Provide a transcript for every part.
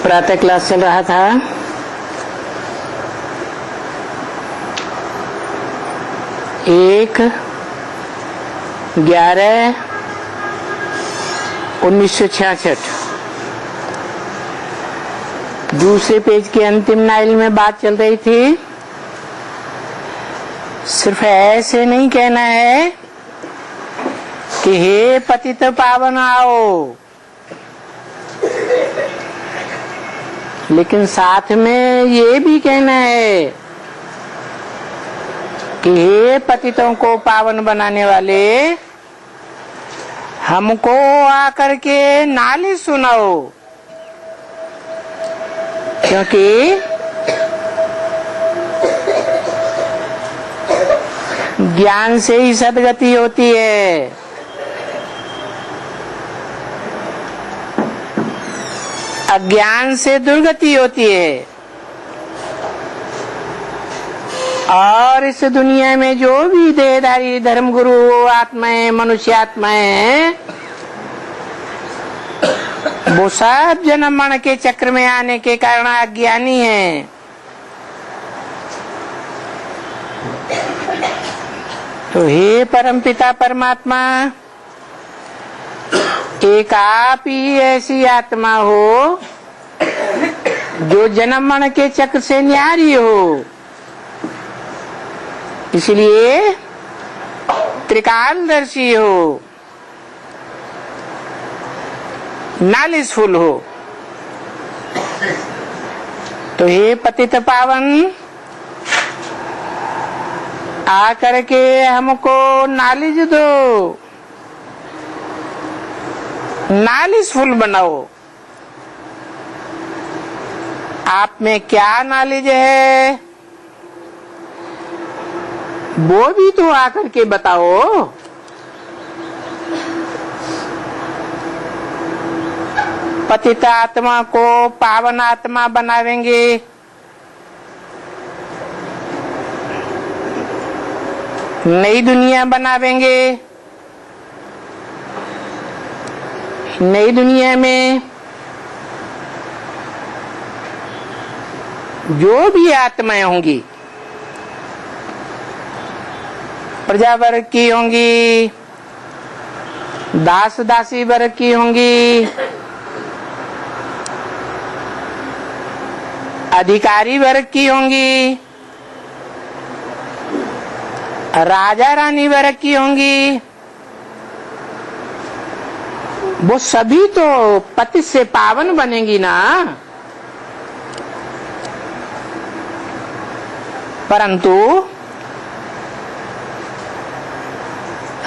प्रातः क्लास चल रहा था। एक 11/1966 दूसरे पेज के अंतिम लाइन में बात चल रही थी। सिर्फ ऐसे नहीं कहना है कि हे पतित पावन आओ, लेकिन साथ में ये भी कहना है कि हे पतितों को पावन बनाने वाले, हमको आकर के नालिश सुनाओ, क्योंकि ज्ञान से ही सद्गति होती है। अज्ञान से दुर्गति होती है। और इस दुनिया में जो भी देहधारी धर्मगुरु आत्माएं, मनुष्य आत्माएं हैं, वो सब जन्म मरण के चक्र में आने के कारण अज्ञानी हैं। तो हे परमपिता परमात्मा, एक आप ही ऐसी आत्मा हो जो जन्म मरण के चक्र से न्यारी हो। इसलिए त्रिकालदर्शी हो, नालिशफुल हो। तो हे पतित पावन, आकर के हमको नालिश दो, नालिशफुल बनाओ। आप में क्या नॉलेज है वो भी तो आकर के बताओ। पतित आत्मा को पावन आत्मा बनावेंगे, नई दुनिया बनावेंगे। नई दुनिया में जो भी आत्माएं होंगी, प्रजा वर्ग की होंगी, दास दासी वर्ग की होंगी, अधिकारी वर्ग की होंगी, राजा रानी वर्ग की होंगी, वो सभी तो पति से पावन बनेंगी ना। परंतु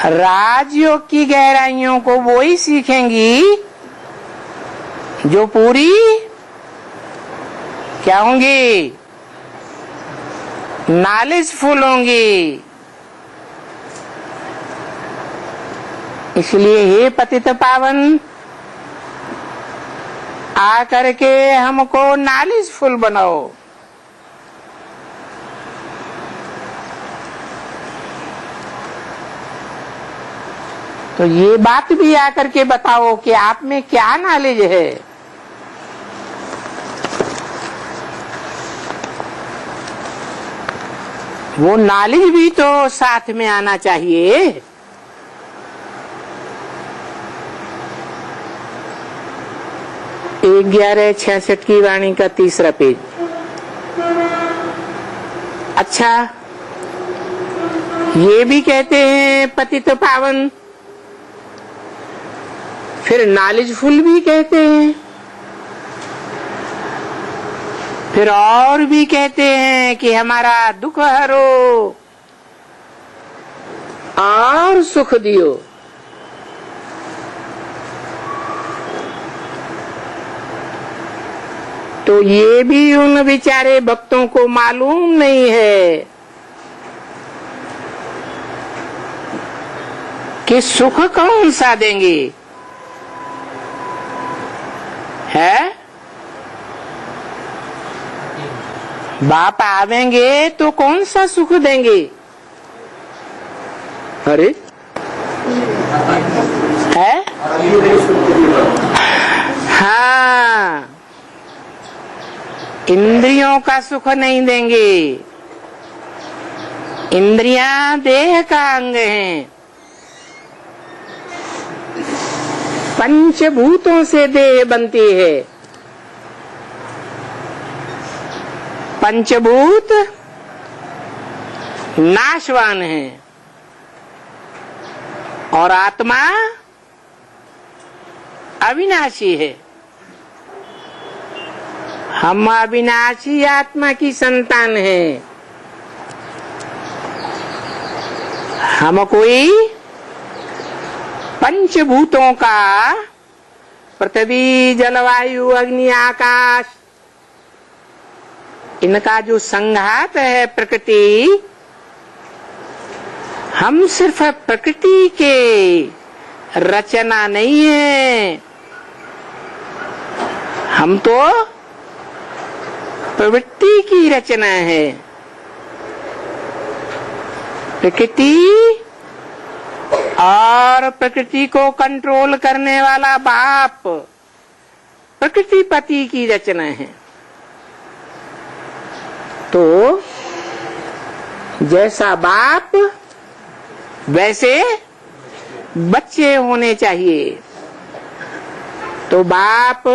राजयोग की गहराइयों को वो ही सीखेंगी जो पूरी क्या होंगी, नॉलेजफुल होंगी। इसलिए हे पतित पावन, आकर के हमको नॉलेजफुल बनाओ। तो ये बात भी आकर के बताओ कि आप में क्या नॉलेज है। वो नॉलेज भी तो साथ में आना चाहिए। 11/66 की वाणी का 3रा पेज। अच्छा, ये भी कहते हैं पतित पावन, फिर नॉलेजफुल भी कहते हैं, फिर और भी कहते हैं कि हमारा दुख हरो और सुख दियो। तो ये भी उन बेचारे भक्तों को मालूम नहीं है कि सुख कौन सा देंगे, है? बाप आवेंगे तो कौन सा सुख देंगे? अरे है, हाँ, इंद्रियों का सुख नहीं देंगे। इंद्रियां देह का अंग हैं। पंचभूतों से देह बनती है। पंचभूत नाशवान है और आत्मा अविनाशी है। हम अविनाशी आत्मा की संतान हैं। हम कोई पंचभूतों का, पृथ्वी जलवायु अग्नि आकाश, इनका जो संघात है प्रकृति, हम सिर्फ प्रकृति के रचना नहीं है, हम तो प्रवृत्ति की रचना है। प्रकृति और प्रकृति को कंट्रोल करने वाला बाप प्रकृति पति की रचना है। तो जैसा बाप वैसे बच्चे होने चाहिए। तो बाप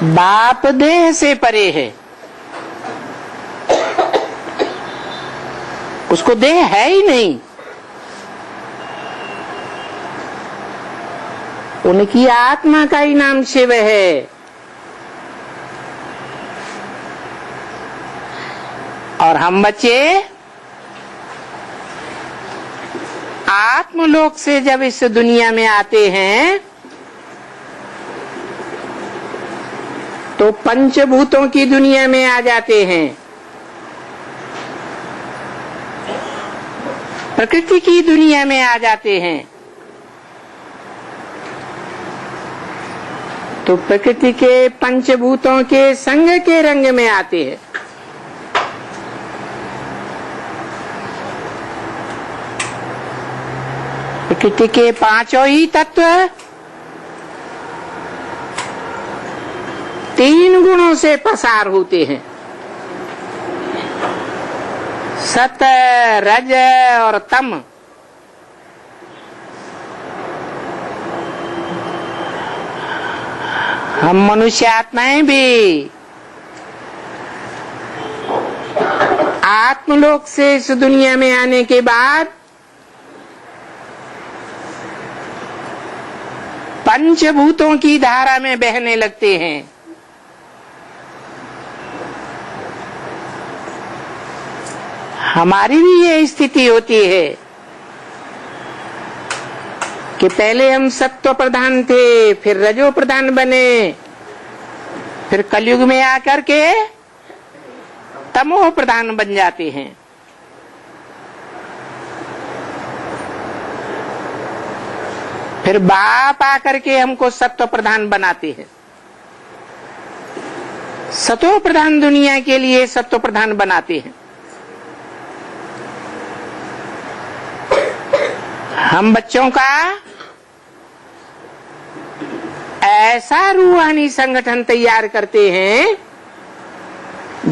बाप देह से परे है। उसको देह है ही नहीं। उनकी आत्मा का ही नाम शिव है। और हम बच्चे आत्मलोक से जब इस दुनिया में आते हैं तो पंचभूतों की दुनिया में आ जाते हैं। प्रकृति की दुनिया में आ जाते हैं। तो प्रकृति के पंचभूतों के संग के रंग में आते हैं। प्रकृति के पांचों ही तत्व तीन गुणों से पसार होते हैं, सत, रज और तम। हम मनुष्य आत्माएं भी आत्मलोक से इस दुनिया में आने के बाद पंचभूतों की धारा में बहने लगते हैं। हमारी भी ये स्थिति होती है कि पहले हम सत्व प्रधान थे, फिर रजो प्रधान बने, फिर कलयुग में आकर के तमोह प्रधान बन जाते हैं। फिर बाप आकर के हमको सत्व प्रधान बनाते हैं। सतो प्रधान दुनिया के लिए सत्व प्रधान बनाते हैं। हम बच्चों का ऐसा रूहानी संगठन तैयार करते हैं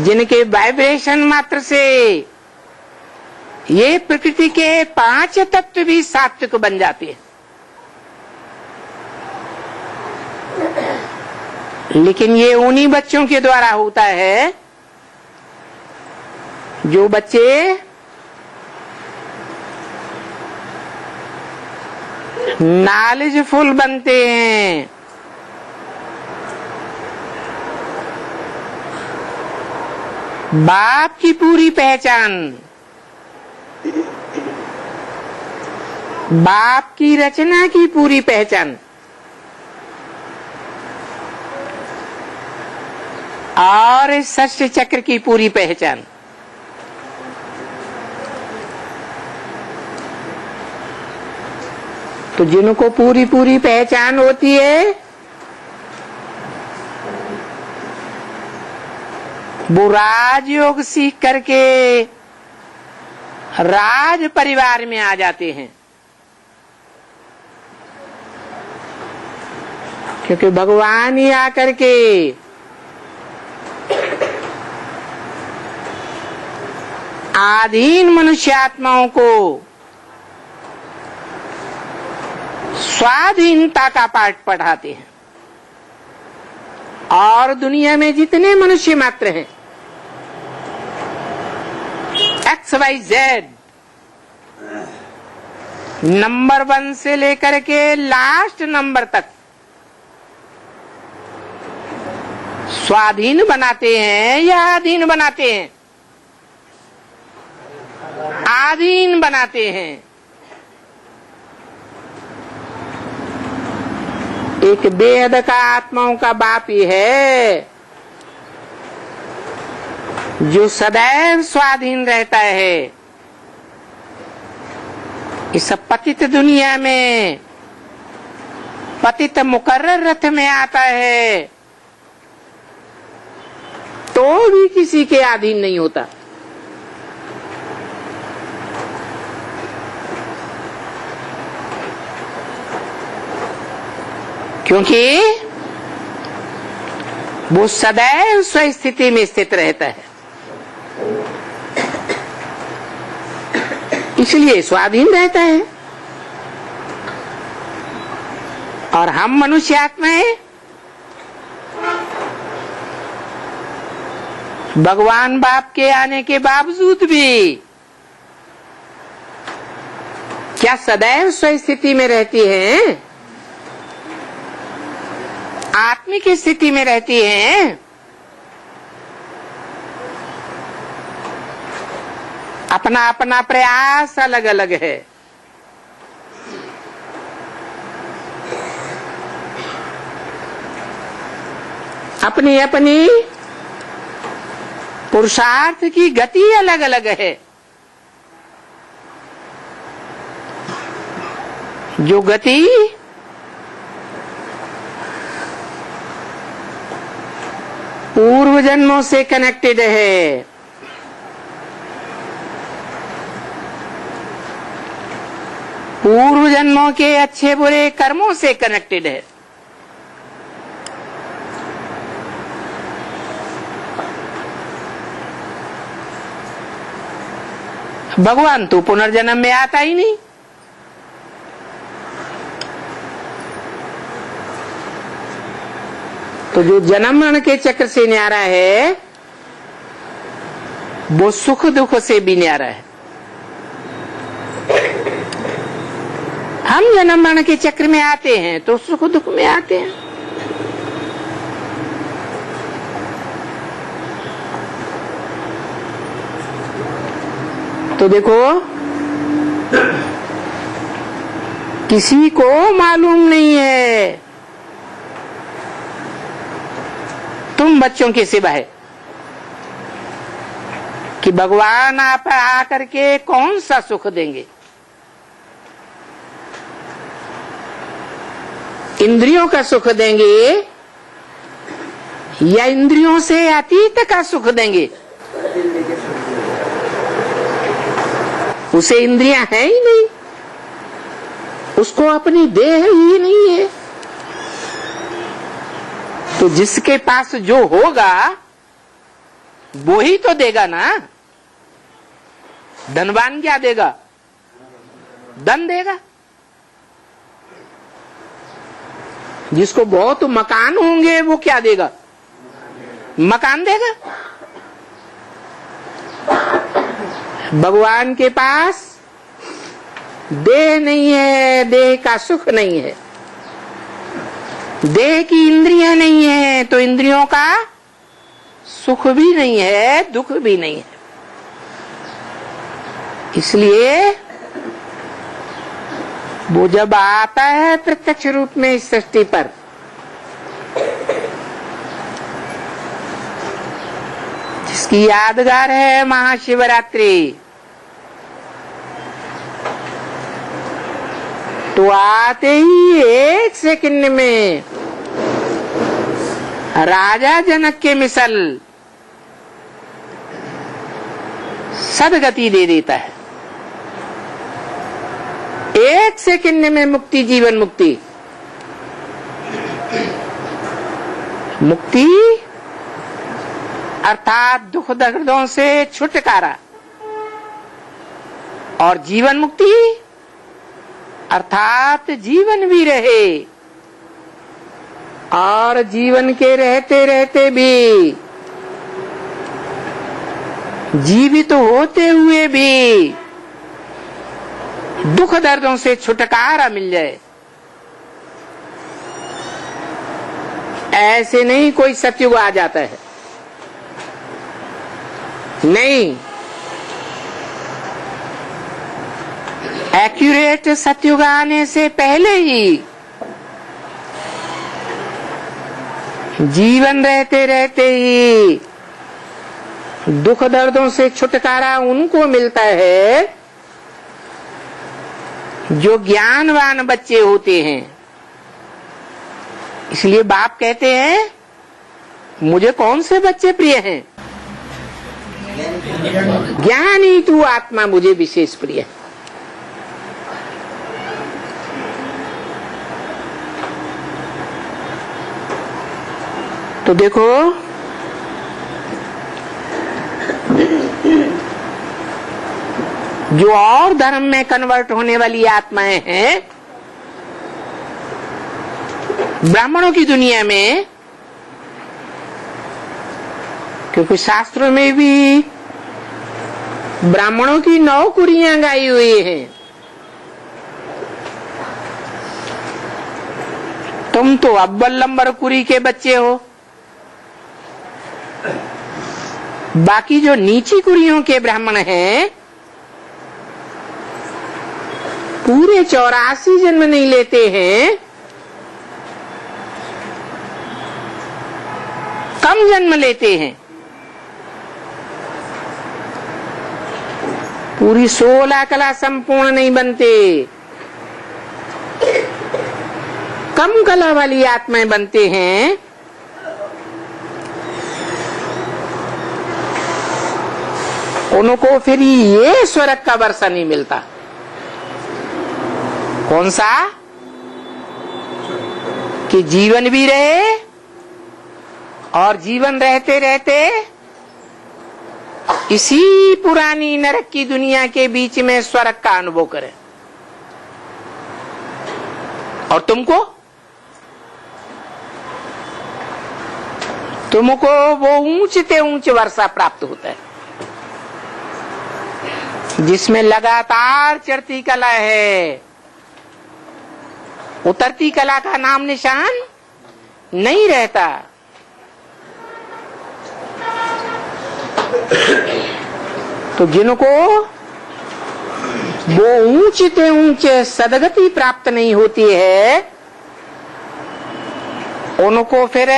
जिनके वाइब्रेशन मात्र से ये प्रकृति के पांच तत्व भी सात्विक बन जाते हैं। लेकिन ये उन्हीं बच्चों के द्वारा होता है जो बच्चे नॉलेजफुल बनते हैं। बाप की पूरी पहचान, बाप की रचना की पूरी पहचान और इस षष्ठ चक्र की पूरी पहचान। तो जिनको पूरी पूरी पहचान होती है वो राजयोग सीख करके राज परिवार में आ जाते हैं, क्योंकि भगवान ही आकर के आधीन मनुष्य आत्माओं को स्वाधीनता का पाठ पढ़ाते हैं। और दुनिया में जितने मनुष्य मात्र हैं, XYZ, नंबर 1 से लेकर के लास्ट नंबर तक स्वाधीन बनाते हैं या अधीन बनाते हैं? आधीन बनाते हैं। एक बेहद का आत्माओं का बाप ही है जो सदैव स्वाधीन रहता है। इस पतित दुनिया में पतित मुकर्रर रथ में आता है तो भी किसी के अधीन नहीं होता। क्योंकि वो सदैव स्वस्थिति में स्थित रहता है, इसलिए स्वाधीन रहता है। और हम मनुष्य आत्माएं भगवान बाप के आने के बावजूद भी क्या सदैव स्वस्थिति में रहती हैं? आत्मिक स्थिति में रहती हैं? अपना अपना प्रयास अलग अलग है। अपनी अपनी पुरुषार्थ की गति अलग अलग है। जो गति पूर्व जन्मों से कनेक्टेड है, पूर्व जन्मों के अच्छे बुरे कर्मों से कनेक्टेड है, भगवान तो पुनर्जन्म में आता ही नहीं। तो जो जन्म मरण के चक्र से न्यारा है वो सुख दुख से भी न्यारा है। हम जन्म मरण के चक्र में आते हैं तो सुख दुख में आते हैं। तो देखो, किसी को मालूम नहीं है तुम बच्चों के सिवा है कि भगवान आप आकर के कौन सा सुख देंगे। इंद्रियों का सुख देंगे या इंद्रियों से अतीत का सुख देंगे? उसे इंद्रियां है ही नहीं, उसको अपनी देह ही नहीं है। तो जिसके पास जो होगा वो ही तो देगा ना। धनवान क्या देगा? धन देगा। जिसको बहुत मकान होंगे वो क्या देगा? मकान देगा। भगवान के पास देह नहीं है, देह का सुख नहीं है, देह की इंद्रियां नहीं है तो इंद्रियों का सुख भी नहीं है, दुख भी नहीं है। इसलिए वो जब आता है प्रत्यक्ष रूप में इस सृष्टि पर, जिसकी यादगार है महाशिवरात्रि, तो आते ही 1 सेकंड में राजा जनक के मिसल सदगति दे देता है। 1 सेकंड में मुक्ति, जीवन मुक्ति। मुक्ति अर्थात दुख दर्दों से छुटकारा, और जीवन मुक्ति अर्थात जीवन भी रहे, और जीवन के रहते रहते भी, जीवित होते हुए भी दुख दर्दों से छुटकारा मिल जाए। ऐसे नहीं कोई सतयुग आ जाता है, नहीं। एक्यूरेट सतयुग आने से पहले ही जीवन रहते रहते ही दुख दर्दों से छुटकारा उनको मिलता है जो ज्ञानवान बच्चे होते हैं। इसलिए बाप कहते हैं, मुझे कौन से बच्चे प्रिय हैं? ज्ञानी तू आत्मा मुझे विशेष प्रिय है। तो देखो, जो और धर्म में कन्वर्ट होने वाली आत्माएं हैं, ब्राह्मणों की दुनिया में, क्योंकि शास्त्रों में भी ब्राह्मणों की 9 कुरियां गाई हुई हैं। तुम तो अव्वल नंबर कुरी के बच्चे हो। बाकी जो नीची कुरियों के ब्राह्मण हैं, पूरे 84 जन्म नहीं लेते हैं, कम जन्म लेते हैं। पूरी 16 कला संपूर्ण नहीं बनते, कम कला वाली आत्माएं बनते हैं। उनको फिर ये स्वर्ग का वर्षा नहीं मिलता। कौन सा? कि जीवन भी रहे, और जीवन रहते रहते इसी पुरानी नरक की दुनिया के बीच में स्वर्ग का अनुभव करें। और तुमको वो ऊंचते ऊंच वर्षा प्राप्त होता है, जिसमें लगातार चढ़ती कला है, उतरती कला का नाम निशान नहीं रहता। तो जिनको वो ऊंचते ऊंचे सदगति प्राप्त नहीं होती है, उनको फिर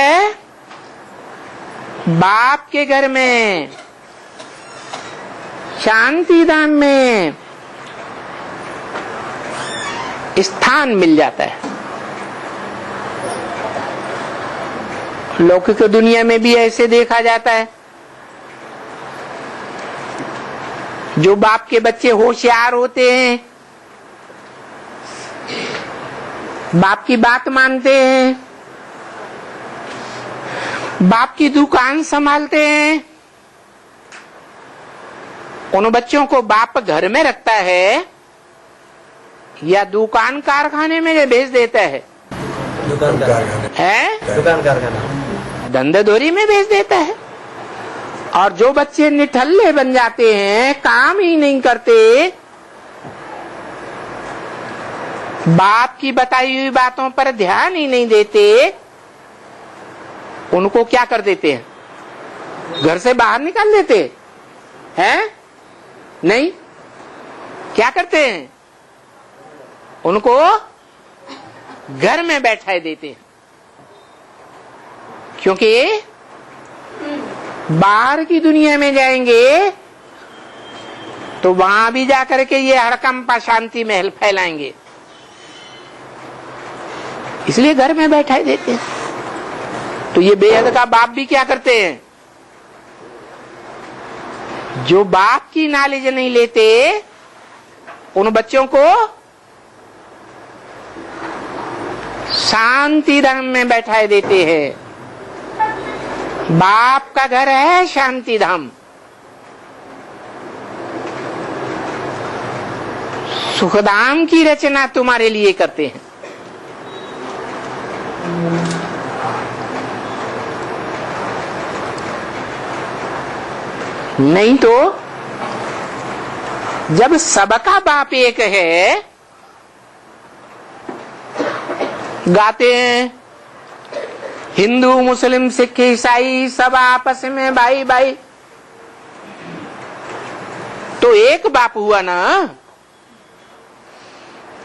बाप के घर में, शांति धाम में स्थान मिल जाता है। लौकिक दुनिया में भी ऐसे देखा जाता है। जो बाप के बच्चे होशियार होते हैं, बाप की बात मानते हैं, बाप की दुकान संभालते हैं, उन बच्चों को बाप घर में रखता है या दुकान कारखाने में भेज देता है? दुकान कारखाना, धंधेधोरी में भेज देता है। और जो बच्चे निठल्ले बन जाते हैं, काम ही नहीं करते, बाप की बताई हुई बातों पर ध्यान ही नहीं देते, उनको क्या कर देते हैं? घर से बाहर निकाल देते हैं? नहीं, क्या करते हैं? उनको घर में बैठाए देते हैं। क्योंकि बाहर की दुनिया में जाएंगे तो वहां भी जाकर के ये हड़कंपा शांति महल फैलाएंगे, इसलिए घर में बैठाए देते हैं। तो ये बेहद का बाप भी क्या करते हैं? जो बाप की नॉलेज नहीं लेते, उन बच्चों को शांति धाम में बैठाए देते हैं। बाप का घर है शांति धाम। सुखधाम की रचना तुम्हारे लिए करते हैं। नहीं तो जब सबका बाप एक है, गाते हैं हिंदू मुस्लिम सिख ईसाई सब आपस में भाई भाई, तो एक बाप हुआ ना।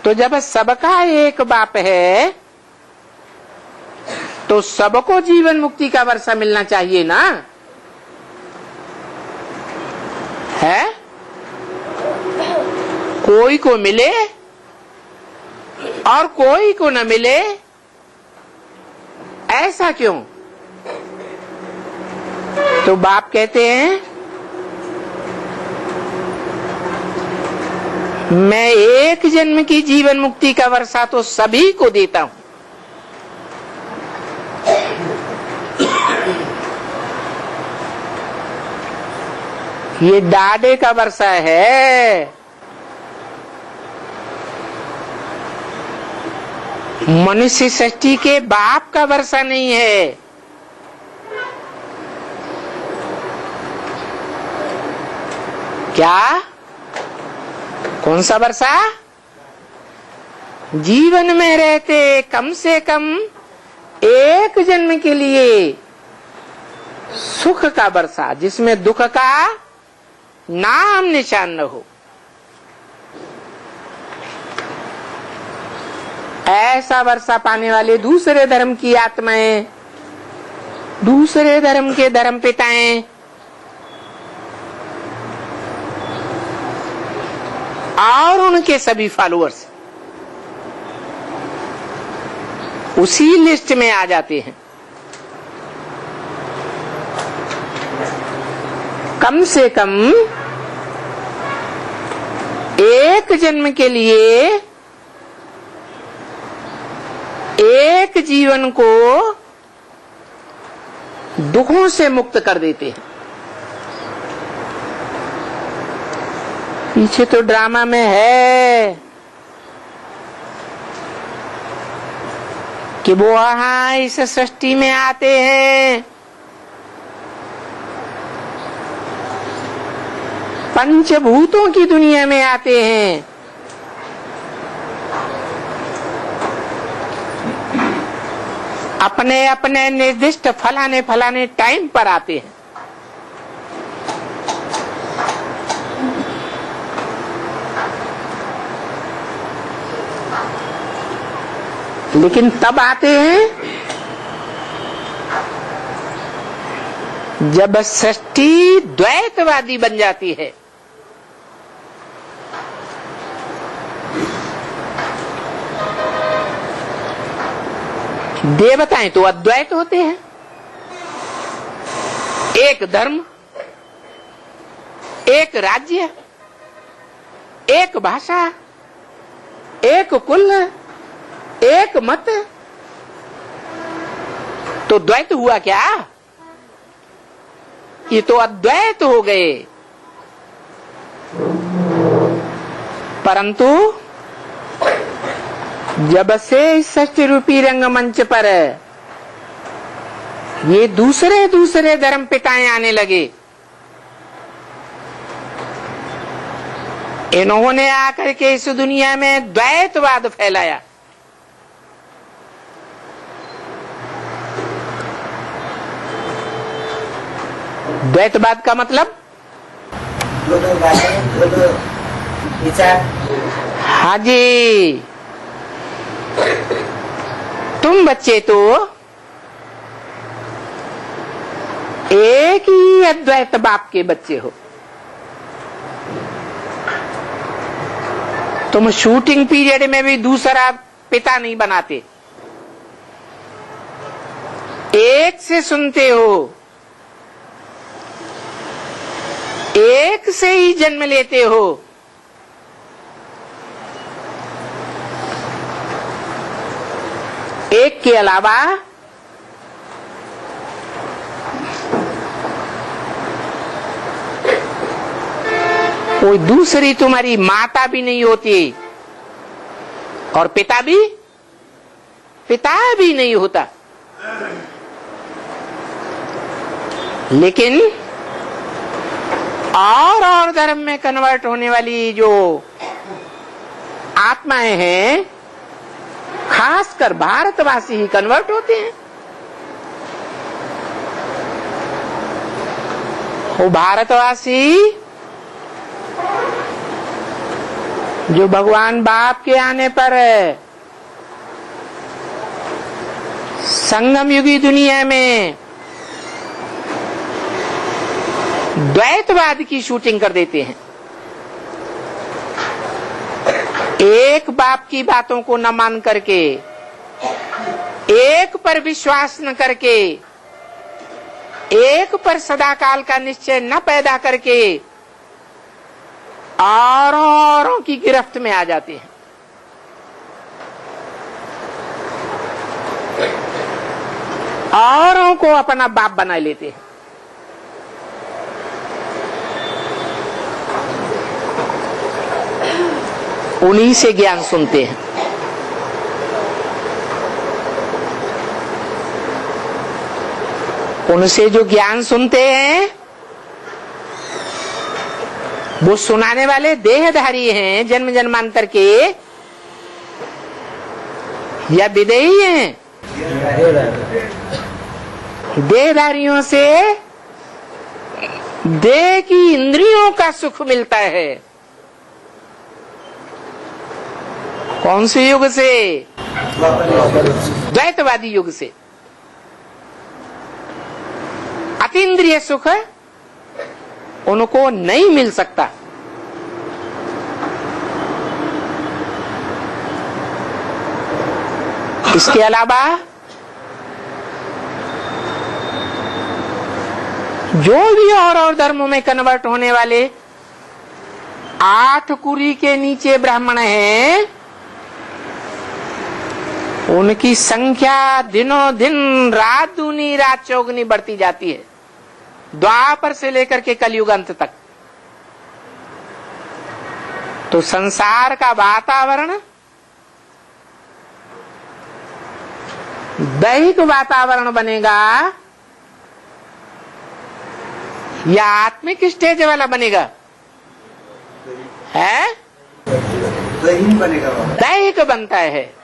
तो जब सबका एक बाप है तो सबको जीवन मुक्ति का वर्षा मिलना चाहिए ना, है? कोई को मिले और कोई को न मिले, ऐसा क्यों? तो बाप कहते हैं मैं एक जन्म की जीवन मुक्ति का वर्षा तो सभी को देता हूं। ये डाडे का वर्षा है, मनुष्य सृष्टि के बाप का वर्षा नहीं है। क्या? कौन सा वर्षा? जीवन में रहते कम से कम एक जन्म के लिए सुख का वर्षा, जिसमें दुख का नाम निशान न हो। ऐसा वर्षा पाने वाले दूसरे धर्म की आत्माएं, दूसरे धर्म के धर्म पिताएं और उनके सभी फॉलोअर्स उसी लिस्ट में आ जाते हैं। कम से कम एक जन्म के लिए एक जीवन को दुखों से मुक्त कर देते हैं। पीछे तो ड्रामा में है कि वो वहां इस सृष्टि में आते हैं, पंचभूतों की दुनिया में आते हैं, अपने अपने निर्दिष्ट फलाने फलाने टाइम पर आते हैं। लेकिन तब आते हैं जब सृष्टि द्वैतवादी बन जाती है। देवताएं तो अद्वैत होते हैं, एक धर्म, एक राज्य, एक भाषा, एक कुल, एक मत। तो द्वैत हुआ क्या? ये तो अद्वैत हो गए। परंतु जब से सृष्टि रूपी रंगमंच पर ये दूसरे दूसरे धर्म पिताएं आने लगे, इन्होंने आकर के इस दुनिया में द्वैतवाद फैलाया। द्वैतवाद का मतलब हाँ जी, तुम बच्चे तो एक ही अद्वैत बाप के बच्चे हो। तुम शूटिंग पीरियड में भी दूसरा पिता नहीं बनाते, एक से सुनते हो, एक से ही जन्म लेते हो। एक के अलावा कोई दूसरी तुम्हारी माता भी नहीं होती और पिता भी नहीं होता। लेकिन और धर्म में कन्वर्ट होने वाली जो आत्माएं हैं, खासकर भारतवासी ही कन्वर्ट होते हैं। वो भारतवासी जो भगवान बाप के आने पर संगम युगी दुनिया में द्वैतवाद की शूटिंग कर देते हैं। एक बाप की बातों को न मान करके, एक पर विश्वास न करके, एक पर सदाकाल का निश्चय न पैदा करके औरों की गिरफ्त में आ जाते हैं। औरों को अपना बाप बना लेते हैं। उन्हीं से ज्ञान सुनते हैं। उनसे जो ज्ञान सुनते हैं वो सुनाने वाले देहधारी हैं, जन्म जन्मांतर के, या विदेही हैं। देहधारियों से देह की इंद्रियों का सुख मिलता है। कौन से युग से? द्वैतवादी युग से। अतीन्द्रिय सुख उनको नहीं मिल सकता। इसके अलावा जो भी और धर्मों में कन्वर्ट होने वाले 8 कुरी के नीचे ब्राह्मण हैं, उनकी संख्या दिनों दिन, रात दूनी रात चौगुनी बढ़ती जाती है, द्वापर से लेकर के कलयुग अंत तक। तो संसार का वातावरण दैहिक वातावरण बनेगा या आत्मिक स्टेज वाला बनेगा? है दैहिक बनता है।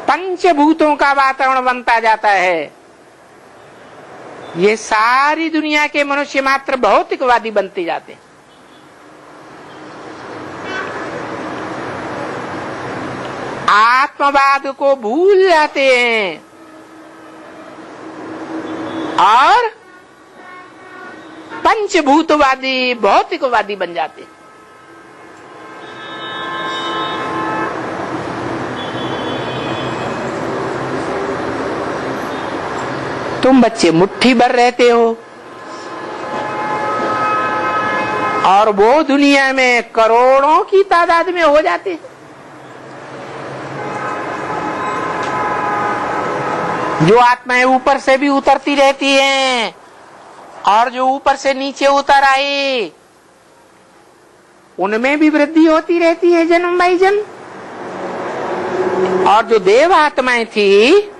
पंचभूतों का वातावरण बनता जाता है। ये सारी दुनिया के मनुष्य मात्र भौतिकवादी बनते जाते हैं। आत्मवाद को भूल जाते हैं और पंचभूतवादी, भौतिकवादी बन जाते हैं। तुम बच्चे मुट्ठी भर रहते हो और वो दुनिया में करोड़ों की तादाद में हो जाते हैं। जो आत्माएं ऊपर से भी उतरती रहती हैं और जो ऊपर से नीचे उतर आई, उनमें भी वृद्धि होती रहती है जन्म बाई जन्म। और जो देव आत्माएं थी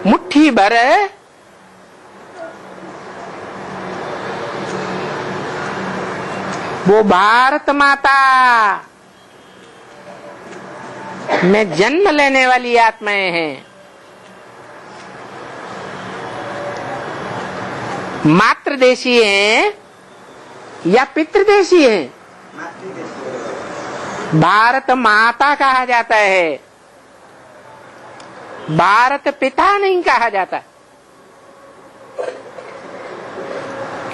मुट्ठी भर, वो भारत माता में जन्म लेने वाली आत्माएं हैं। मातृदेशी हैं या पितृदेशी हैं? भारत माता कहा जाता है, भारत पिता नहीं कहा जाता,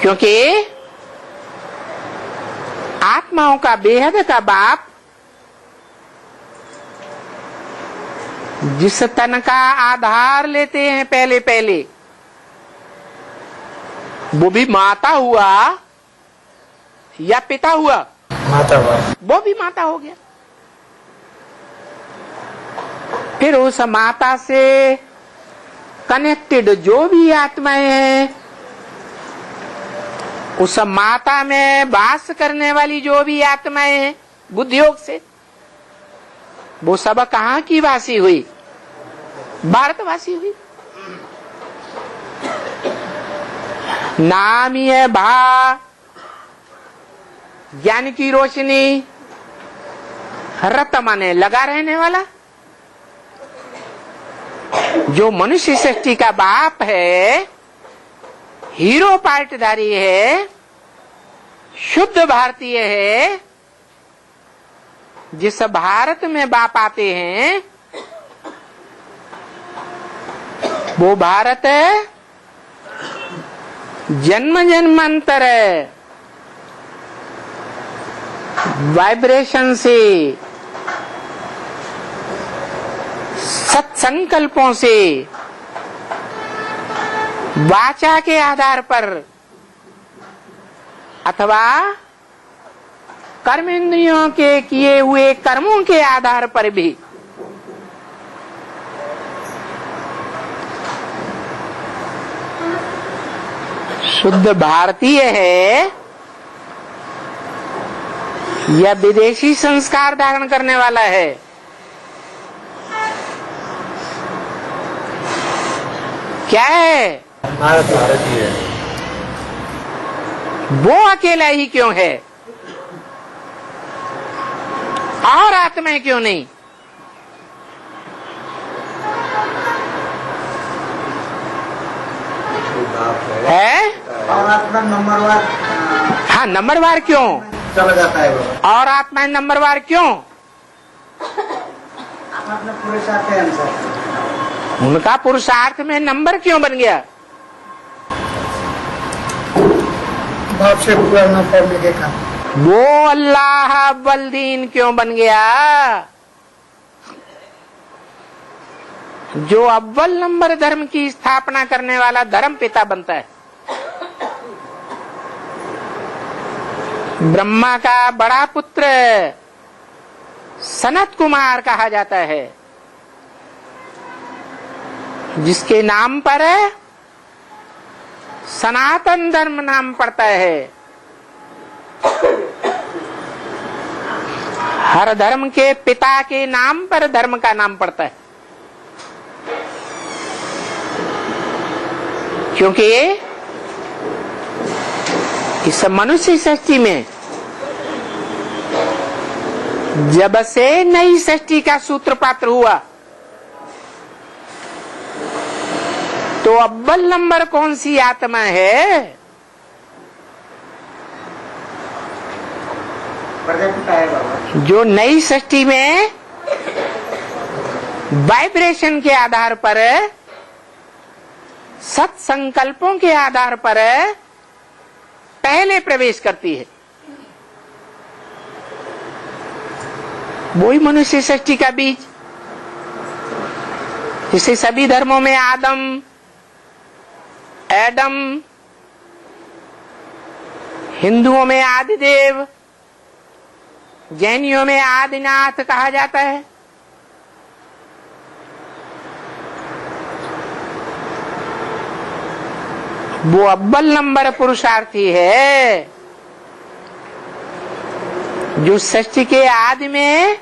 क्योंकि आत्माओं का बेहद का बाप जिस तन का आधार लेते हैं पहले वो भी माता हुआ या पिता हुआ? माता हुआ। वो भी माता हो गया। फिर उस माता से कनेक्टेड जो भी आत्माएं हैं, उस माता में वास करने वाली जो भी आत्माएं हैं बुद्धियोग से, वो सब कहाँ की वासी हुई? भारतवासी हुई। नाम ही है भा, ज्ञान की रोशनी, रत माने लगा रहने वाला। जो मनुष्य सृष्टि का बाप है, हीरो पार्टधारी है, शुद्ध भारतीय है, जिस भारत में बाप आते हैं वो भारत जन्म जन्मांतर वाइब्रेशन से, सत्संकल्पों से, वाचा के आधार पर अथवा कर्मेंद्रियों के किए हुए कर्मों के आधार पर भी शुद्ध भारतीय है या विदेशी संस्कार धारण करने वाला है? क्या है? भारतीय है। वो अकेला ही क्यों है और आत्माएं क्यों नहीं? है और आत्मा नंबरवार। हाँ, नंबरवार क्यों चला जाता है बाबा। और आत्माएं नंबरवार क्यों? अपने पुरुषार्थ के अनुसार। उनका पुरुषार्थ में नंबर क्यों बन गया? बाप से पूरा न पढ़ने के कारण। वो अल्लाह अव्वल दीन क्यों बन गया? जो अव्वल नंबर धर्म की स्थापना करने वाला धर्म पिता बनता है। ब्रह्मा का बड़ा पुत्र सनत कुमार कहा जाता है, जिसके नाम पर सनातन धर्म नाम पड़ता है। हर धर्म के पिता के नाम पर धर्म का नाम पड़ता है, क्योंकि इस मनुष्य सृष्टि में जब से नई सृष्टि का सूत्रपात हुआ तो अव्वल नंबर कौन सी आत्मा है? प्रजापिता है बाबा। जो नई सृष्टि में वाइब्रेशन के आधार पर, सत्संकल्पों के आधार पर पहले प्रवेश करती है। वही मनुष्य सृष्टि का बीज, जिसे सभी धर्मों में आदम, एडम, हिंदुओं में आदिदेव, जैनियों में आदिनाथ कहा जाता है। वो अव्वल नंबर पुरुषार्थी है जो सृष्टि के आदि में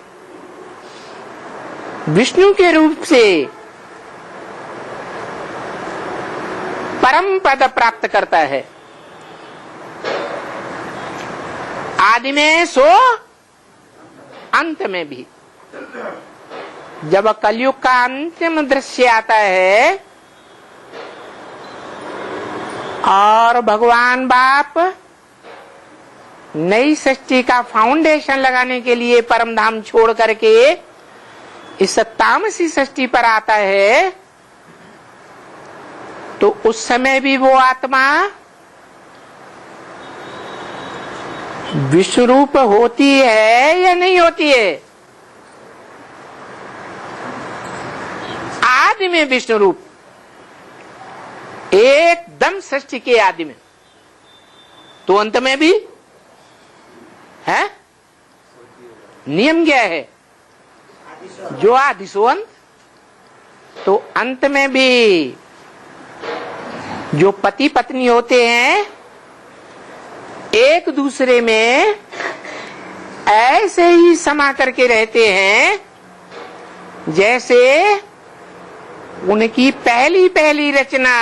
विष्णु के रूप से परम पद प्राप्त करता है। आदि में सो अंत में भी। जब कलयुग का अंतिम दृश्य आता है और भगवान बाप नई सृष्टि का फाउंडेशन लगाने के लिए परम धाम छोड़ करके इस तामसी सृष्टि पर आता है, तो उस समय भी वो आत्मा विश्वरूप होती है या नहीं होती है? आदि में विष्णु रूप, एकदम सृष्टि के आदि में, तो अंत में भी है। नियम क्या है? जो आदि सो अंत। तो अंत में भी जो पति पत्नी होते हैं एक दूसरे में ऐसे ही समा करके रहते हैं जैसे उनकी पहली पहली रचना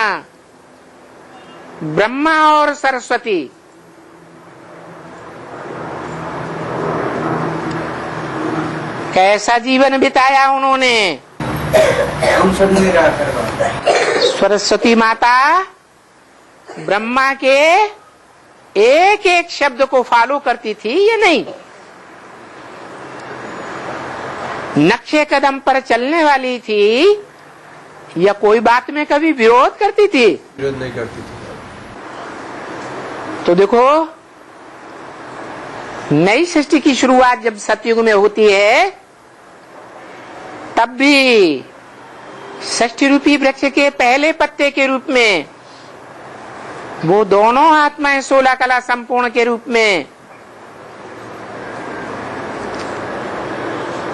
ब्रह्मा और सरस्वती। कैसा जीवन बिताया उन्होंने। हम सब निराकर सरस्वती माता ब्रह्मा के एक एक शब्द को फॉलो करती थी या नहीं। नक्शे कदम पर चलने वाली थी या कोई बात में कभी विरोध करती थी। विरोध नहीं करती थी। तो देखो नई सृष्टि की शुरुआत जब सतयुग में होती है तब भी षष्ठी रूपी वृक्ष के पहले पत्ते के रूप में वो दोनों आत्माएं 16 कला संपूर्ण के रूप में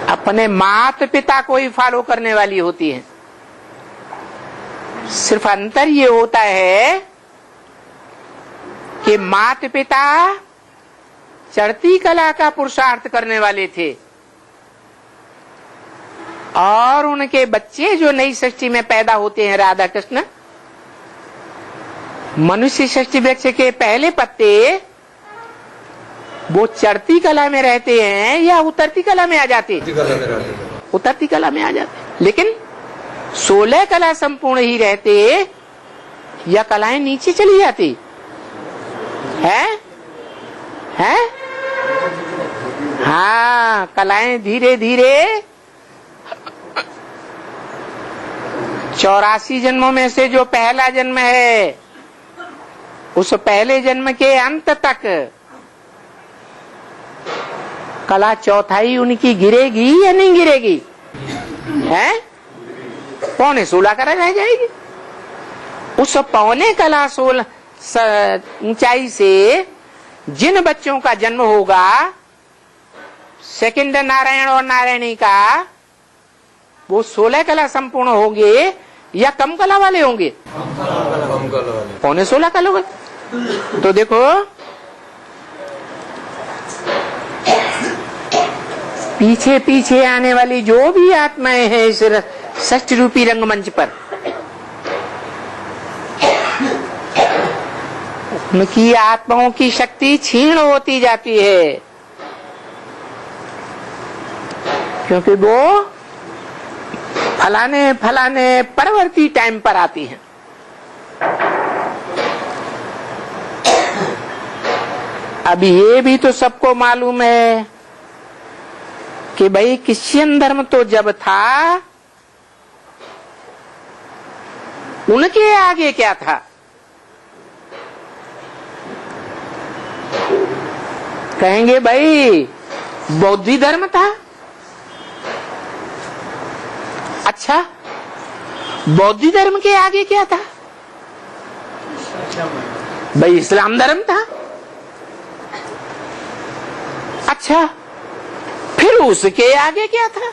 अपने माता पिता को ही फॉलो करने वाली होती है। सिर्फ अंतर ये होता है कि माता पिता चढ़ती कला का पुरुषार्थ करने वाले थे और उनके बच्चे जो नई सृष्टि में पैदा होते हैं राधा कृष्ण, मनुष्य सृष्टि वृक्ष के पहले पत्ते वो चढ़ती कला में रहते हैं या उतरती कला में आ जाते। उतरती कला में आ जाते, लेकिन 16 कला संपूर्ण ही रहते या कलाएं नीचे चली जाती है। हाँ, कलाएं धीरे धीरे 84 जन्मों में से जो पहला जन्म है उस पहले जन्म के अंत तक कला चौथाई उनकी गिरेगी या नहीं गिरेगी। है 16.25 कला रह जाएगी। उस 15 कला 16 ऊंचाई से जिन बच्चों का जन्म होगा सेकंड नारायण और नारायणी का, वो 16 कला संपूर्ण होंगे या कम कला वाले होंगे। 16.25 कला होगा। तो देखो पीछे पीछे आने वाली जो भी आत्माएं हैं इस षष्ठ रूपी रंगमंच पर, उनकी आत्माओं की शक्ति क्षीण होती जाती है क्योंकि वो फलाने फलाने परवर्ती टाइम पर आती हैं। अब ये भी तो सबको मालूम है कि भाई क्रिश्चियन धर्म तो जब था उनके आगे क्या था। कहेंगे भाई बौद्ध धर्म था। अच्छा, बौद्ध धर्म के आगे क्या था। भाई इस्लाम धर्म था। अच्छा, फिर उसके आगे क्या था।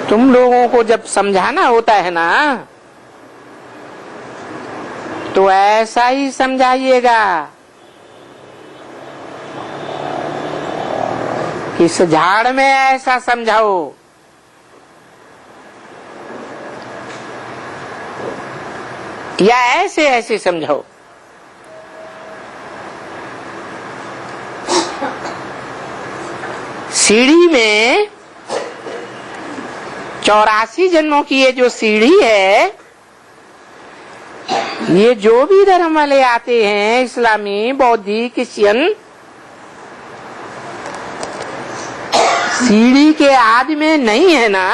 तुम लोगों को जब समझाना होता है ना तो ऐसा ही समझाइएगा कि इस झाड़ में ऐसा समझाओ, या ऐसे ऐसे समझाओ। सीढ़ी में 84 जन्मों की ये जो सीढ़ी है, ये जो भी धर्म वाले आते हैं, इस्लामी, बौद्धी, क्रिश्चियन, सीढ़ी के आदि में नहीं है ना।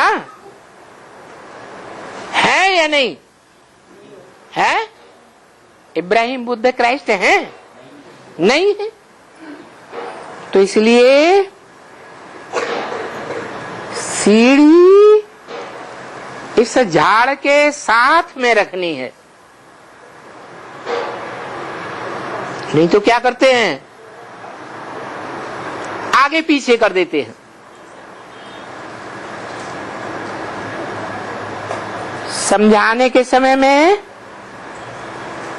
है या नहीं है। इब्राहिम, बुद्ध, क्राइस्ट हैं? नहीं है। तो इसलिए सीढ़ी इस झाड़ के साथ में रखनी है। नहीं तो क्या करते हैं, आगे पीछे कर देते हैं। समझाने के समय में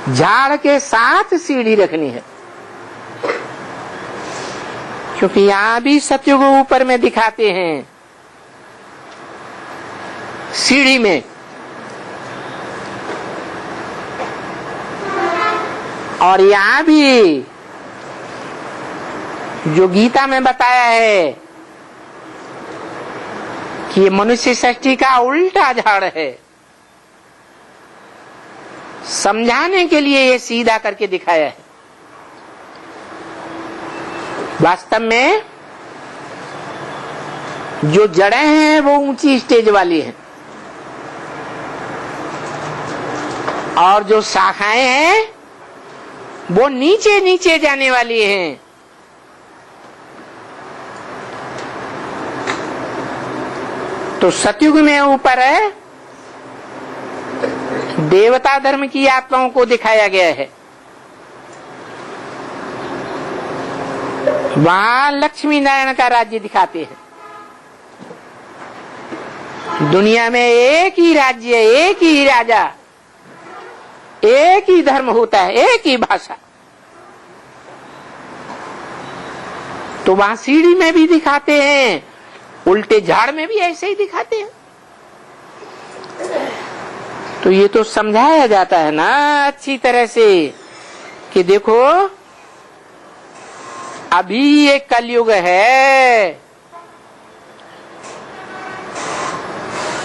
झाड़ के साथ सीढ़ी रखनी है, क्योंकि यहां भी सत्युग ऊपर में दिखाते हैं सीढ़ी में, और यहां भी जो गीता में बताया है कि ये मनुष्य सृष्टि का उल्टा झाड़ है, समझाने के लिए ये सीधा करके दिखाया है। वास्तव में जो जड़ें हैं वो ऊंची स्टेज वाली हैं, और जो शाखाएं हैं वो नीचे नीचे जाने वाली हैं। तो सतयुग में ऊपर है देवता धर्म की आत्माओं को दिखाया गया है, वहां लक्ष्मी नारायण का राज्य दिखाते हैं। दुनिया में एक ही राज्य, एक ही राजा, एक ही धर्म होता है, एक ही भाषा। तो वहां सीढ़ी में भी दिखाते हैं, उल्टे झाड़ में भी ऐसे ही दिखाते हैं। तो ये तो समझाया जाता है ना अच्छी तरह से कि देखो अभी ये कलयुग है,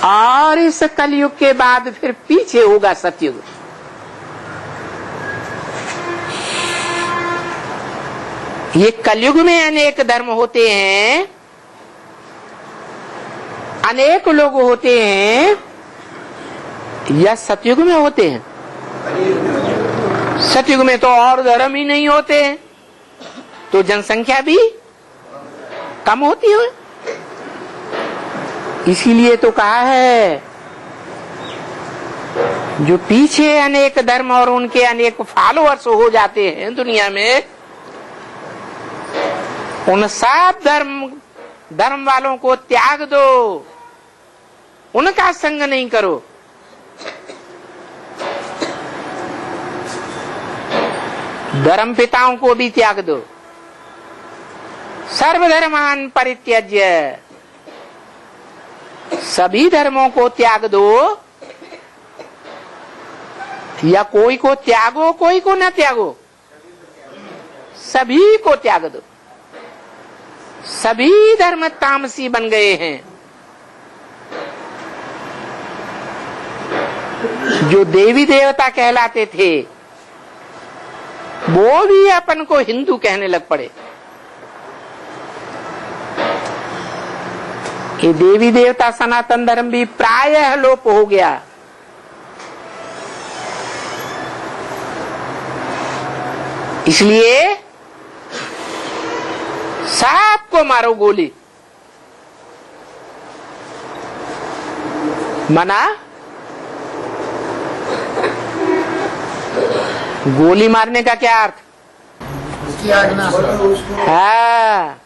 और इस कलयुग के बाद फिर पीछे होगा सतयुग। ये कलयुग में अनेक धर्म होते हैं, अनेक लोग होते हैं, या सतयुग में होते हैं? सतयुग में तो और धर्म ही नहीं होते हैं, तो जनसंख्या भी कम होती है। इसीलिए तो कहा है जो पीछे अनेक धर्म और उनके अनेक फॉलोअर्स हो जाते हैं दुनिया में, उन सब धर्म वालों को त्याग दो, उनका संग नहीं करो। धर्म पिताओं को भी त्याग दो। सर्वधर्मान परित्यज्य, सभी धर्मों को त्याग दो, या कोई को त्यागो कोई को न त्यागो, सभी को त्याग दो। सभी धर्म तामसी बन गए हैं। जो देवी देवता कहलाते थे वो भी अपन को हिंदू कहने लग पड़े। ये देवी देवता सनातन धर्म भी प्रायः लोप हो गया। इसलिए सबको मारो गोली। मना? गोली मारने का क्या अर्थ? हाँ,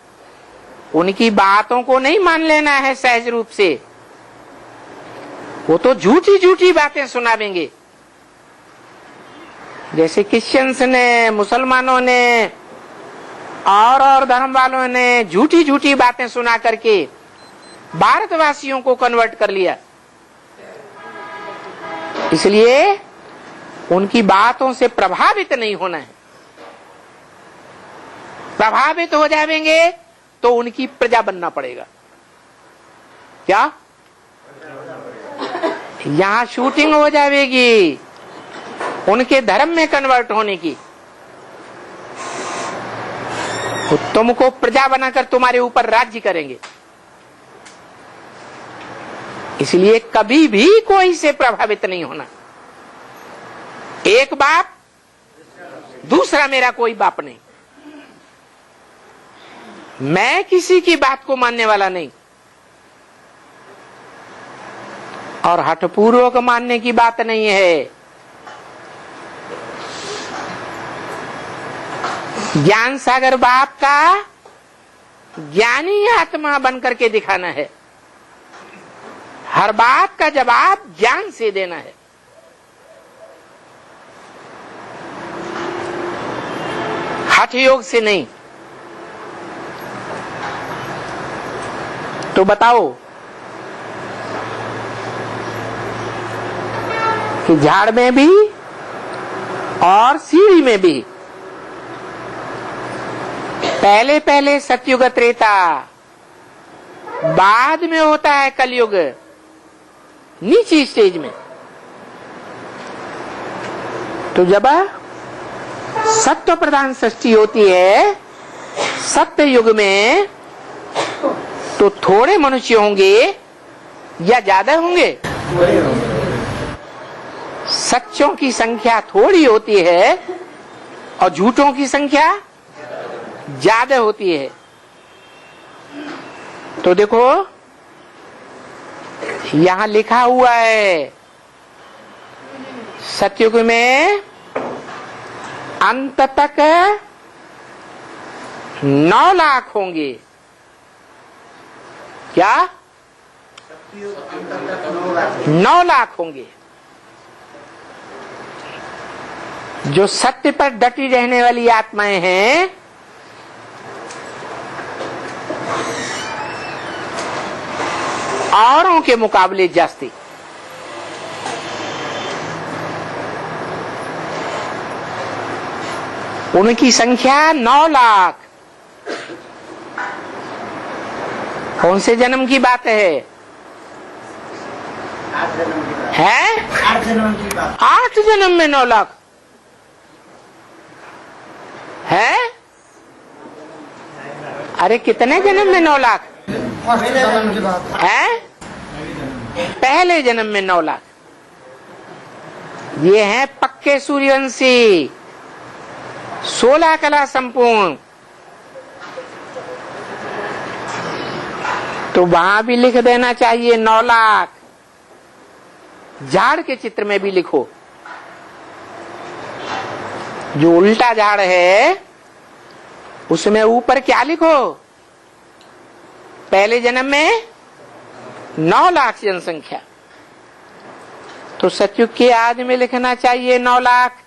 उनकी बातों को नहीं मान लेना है सहज रूप से। वो तो झूठी झूठी बातें सुनावेंगे। जैसे क्रिश्चियंस ने, मुसलमानों ने और धर्म वालों ने झूठी झूठी बातें सुना करके भारतवासियों को कन्वर्ट कर लिया। इसलिए उनकी बातों से प्रभावित नहीं होना है। प्रभावित हो जाएंगे तो उनकी प्रजा बनना पड़ेगा। क्या? यहां शूटिंग हो जाएगी उनके धर्म में कन्वर्ट होने की, तो तुमको प्रजा बनाकर तुम्हारे ऊपर राज्य करेंगे। इसलिए कभी भी कोई से प्रभावित नहीं होना। एक बाप, दूसरा मेरा कोई बाप नहीं। मैं किसी की बात को मानने वाला नहीं, और हठपूर्वक मानने की बात नहीं है। ज्ञान सागर बाप का ज्ञानी आत्मा बन करके दिखाना है। हर बात का जवाब ज्ञान से देना है। हठ योग से नहीं। तो बताओ कि झाड़ में भी और सीढ़ी में भी पहले पहले सतयुग त्रेता, बाद में होता है कलयुग, नीची स्टेज में। तो जब सत्व प्रधान सृष्टि होती है सत्य युग में, तो थोड़े मनुष्य होंगे या ज्यादा होंगे? सच्चों की संख्या थोड़ी होती है और झूठों की संख्या ज्यादा होती है। तो देखो यहां लिखा हुआ है सतयुग में अंत तक 9 लाख होंगे। क्या? 9 लाख होंगे जो सत्य पर डटी रहने वाली आत्माएं हैं। औरों के मुकाबले जास्ती। उनकी संख्या 9 लाख। कौन से जन्म की बात है? 8 जन्म की बात है? 8 जन्म की बात। 8 जन्म में 9 लाख है? अरे कितने जन्म में 9 लाख जन्म की बात है? पहले जन्म में 9 लाख। ये हैं पक्के सूर्यवंशी, 16 कला संपूर्ण। तो वहां भी लिख देना चाहिए 9 लाख। झाड़ के चित्र में भी लिखो। जो उल्टा झाड़ है उसमें ऊपर क्या लिखो? पहले जन्म में 9 लाख जनसंख्या। तो सतयुग के आदि में लिखना चाहिए 9 लाख।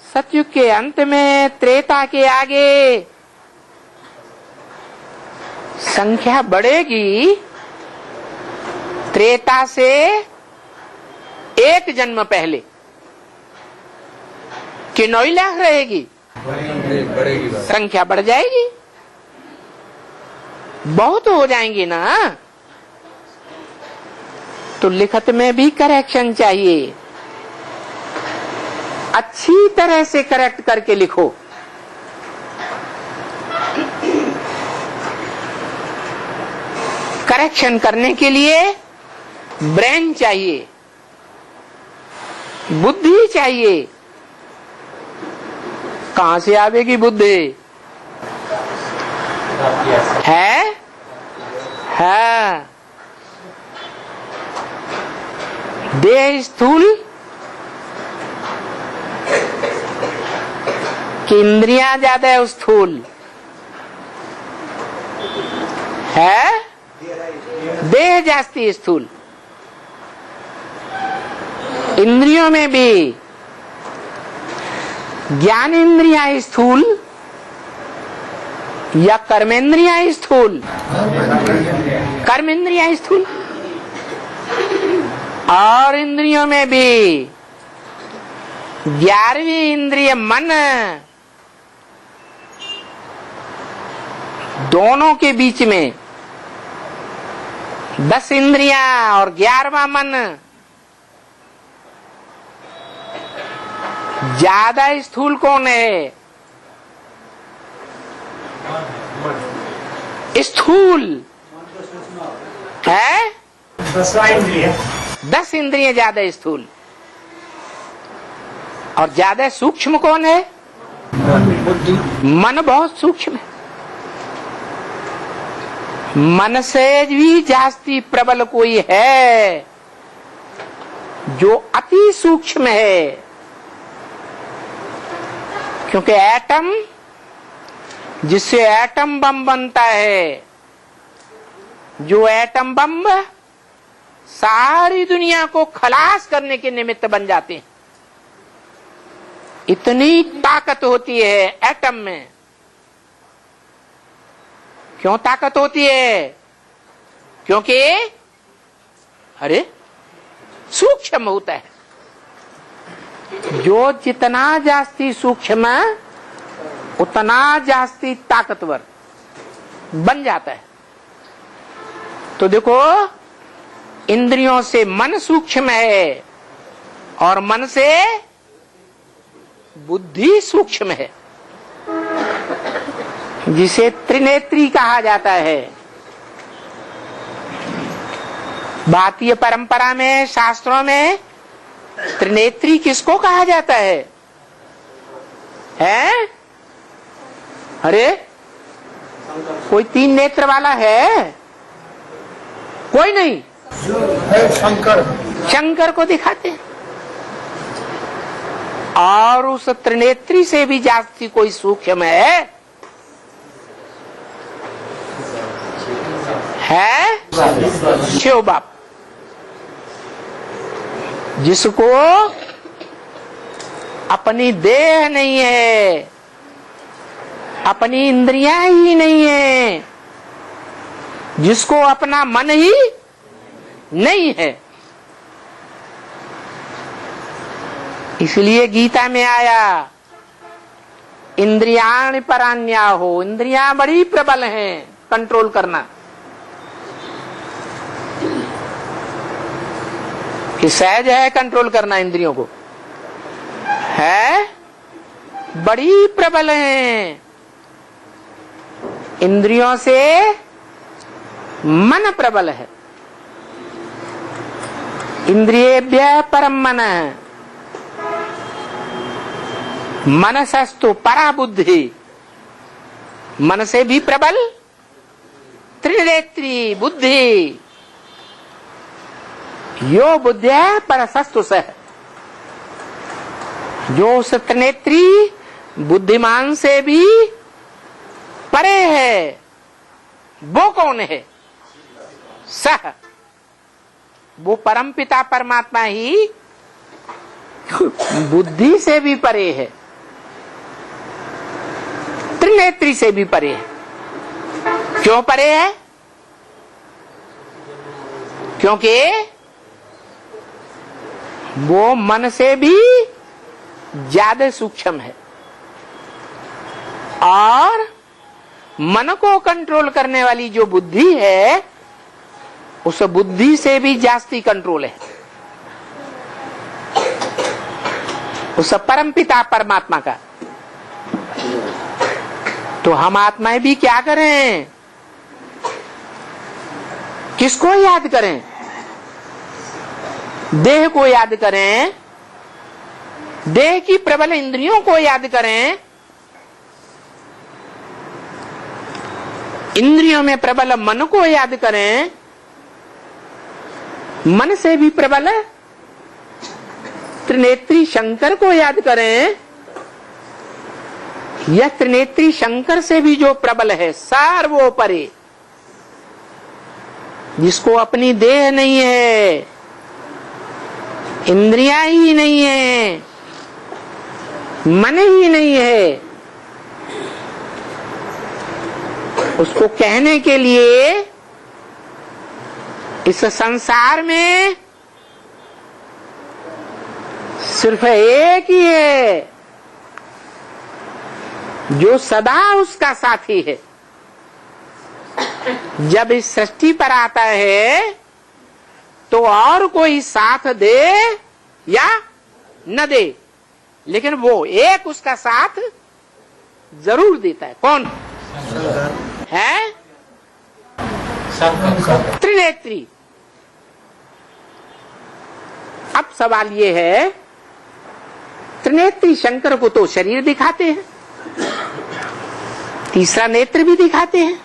सतयुग के अंत में, त्रेता के आगे संख्या बढ़ेगी। त्रेता से 1 जन्म पहले कि 9 लाख रहेगी, बढ़ेगी संख्या बढ़ जाएगी। बहुत हो जाएंगी ना। तो लिखत में भी करेक्शन चाहिए। अच्छी तरह से करेक्ट करके लिखो। करेक्शन करने के लिए ब्रेन चाहिए, बुद्धि चाहिए। कहां से आवेगी बुद्धि? है? देह स्थूल कि इंद्रियां ज्यादा स्थूल है? देह जास्ती स्थूल। इंद्रियों में भी ज्ञान इंद्रिया स्थूल या कर्मेंद्रिया स्थूल? कर्मेंद्रिया स्थूल। और इंद्रियों में भी 11वीं इंद्रिय मन, दोनों के बीच में 10 इंद्रियां और 11वां मन। ज्यादा स्थूल कौन है? स्थूल है? 10 इंद्रियां ज्यादा स्थूल। और ज्यादा सूक्ष्म कौन है? मन बहुत सूक्ष्म है। मन से भी जास्ती प्रबल कोई है जो अति सूक्ष्म है। क्योंकि एटम, जिससे एटम बम बनता है, जो एटम बम सारी दुनिया को खलास करने के निमित्त बन जाते हैं। इतनी ताकत होती है एटम में। क्यों ताकत होती है? क्योंकि अरे सूक्ष्म होता है। जो जितना जास्ती सूक्ष्म उतना जास्ती ताकतवर बन जाता है। तो देखो, इंद्रियों से मन सूक्ष्म है और मन से बुद्धि सूक्ष्म है, जिसे त्रिनेत्री कहा जाता है। भारतीय परंपरा में, शास्त्रों में त्रिनेत्री किसको कहा जाता है? हैं? अरे कोई 3 नेत्र वाला है? कोई नहीं। शंकर शंकर को दिखाते हैं। और उस त्रिनेत्री से भी जास्ती कोई सूक्ष्म है शिव बाप, जिसको अपनी देह नहीं है, अपनी इंद्रियां ही नहीं है, जिसको अपना मन ही नहीं है। इसलिए गीता में आया, इंद्रियाणि परान्या हो। इंद्रियां बड़ी प्रबल हैं कंट्रोल करना। कि सहज है कंट्रोल करना इंद्रियों को? है, बड़ी प्रबल हैं। इंद्रियों से मन प्रबल है। इंद्रियेभ्यः परम मनः, मनसस्तु परा बुद्धि। मन से भी प्रबल त्रिनेत्री बुद्धि। यो बुद्धिया परसस्तु सह। जो उस त्रिनेत्री बुद्धिमान से भी परे है, वो कौन है? सह, वो परमपिता परमात्मा ही बुद्धि से भी परे है, त्रिनेत्री से भी परे है। क्यों परे है? क्योंकि वो मन से भी ज्यादा सूक्ष्म है और मन को कंट्रोल करने वाली जो बुद्धि है, उस बुद्धि से भी जास्ती कंट्रोल है उस परमपिता परमात्मा का। तो हम आत्माएं भी क्या करें? किसको याद करें? देह को याद करें, देह की प्रबल इंद्रियों को याद करें, इंद्रियों में प्रबल मन को याद करें, मन से भी प्रबल त्रिनेत्री शंकर को याद करें। यह त्रिनेत्री शंकर से भी जो प्रबल है, सर्वोपरि, जिसको अपनी देह नहीं है, इंद्रियां ही नहीं है, मन ही नहीं है, उसको कहने के लिए इस संसार में सिर्फ एक ही है जो सदा उसका साथी है। जब इस सृष्टि पर आता है तो और कोई साथ दे या न दे, लेकिन वो एक उसका साथ जरूर देता है। कौन है? त्रिनेत्री। अब सवाल ये है, त्रिनेत्री शंकर को तो शरीर दिखाते हैं, तीसरा नेत्र भी दिखाते हैं,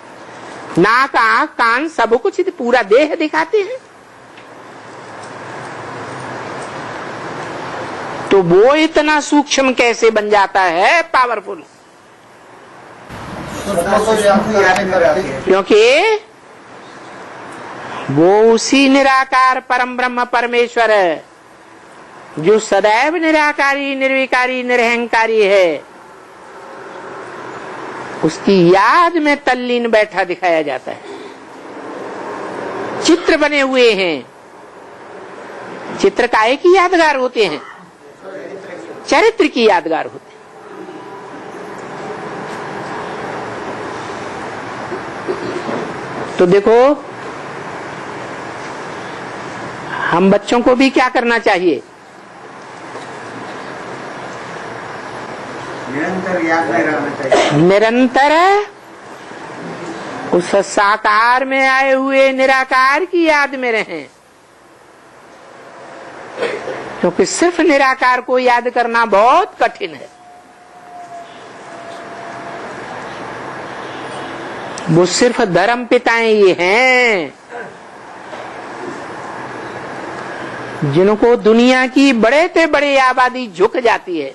नाक आंख कान सब कुछ पूरा देह दिखाते हैं। तो वो इतना सूक्ष्म कैसे बन जाता है पावरफुल? क्योंकि वो उसी निराकार परम ब्रह्म परमेश्वर है जो सदैव निराकारी, निर्विकारी, निरहंकारी है, उसकी याद में तल्लीन बैठा दिखाया जाता है। चित्र बने हुए हैं, चित्र काहे की यादगार होते हैं? चरित्र की यादगार होते हैं। तो देखो, हम बच्चों को भी क्या करना चाहिए? निरंतर याद में रहना चाहिए। निरंतर उस साकार में आए हुए निराकार की याद में रहें, क्योंकि सिर्फ निराकार को याद करना बहुत कठिन है। वो सिर्फ धर्म पिताएं ये हैं जिनको दुनिया की बड़े से बड़ी आबादी झुक जाती है।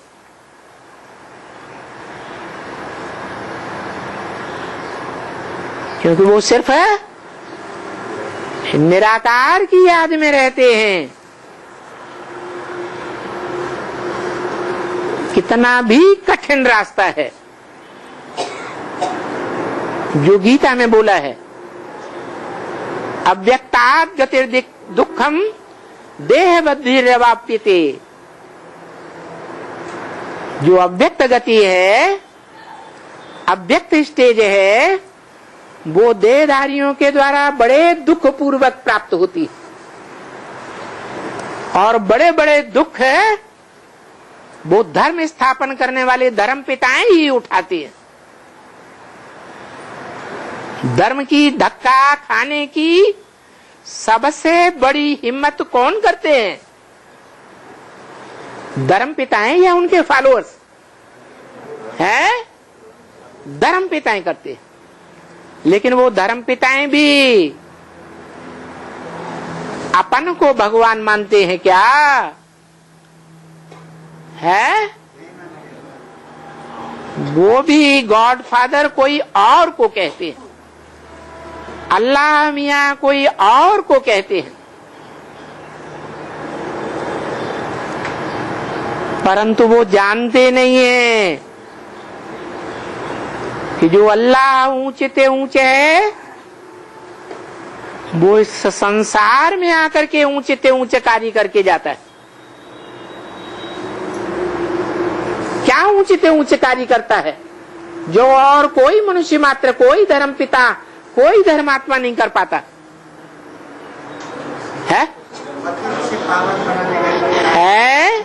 क्योंकि वो सिर्फ निराकार की याद में रहते हैं। कितना भी कठिन रास्ता है जो गीता में बोला है, अव्यक्तात् गतिर् दुखम देहबद्धिर्वाप्यते। जो अव्यक्त गति है, अव्यक्त स्टेज है, वो देहधारियों के द्वारा बड़े दुख पूर्वक प्राप्त होती है। और बड़े बड़े दुख है वो धर्म स्थापन करने वाले धर्म पिताएं ही उठाती है। धर्म की धक्का खाने की सबसे बड़ी हिम्मत कौन करते हैं? धर्म पिताएं या उनके फॉलोअर्स हैं? धर्म पिताएं करते हैं। लेकिन वो धर्म पिताएं भी अपन को भगवान मानते हैं क्या? है? वो भी गॉड फादर कोई और को कहते हैं, अल्लाह मियां कोई और को कहते हैं। परंतु वो जानते नहीं है कि जो अल्लाह ऊंचे से ऊंचे है, वो इस संसार में आकर के ऊंचे से ऊंचे कार्य करके जाता है। क्या ऊंचे से ऊंचे कार्य करता है जो और कोई मनुष्य मात्र, कोई धर्म पिता, कोई धर्मात्मा नहीं कर पाता है? है?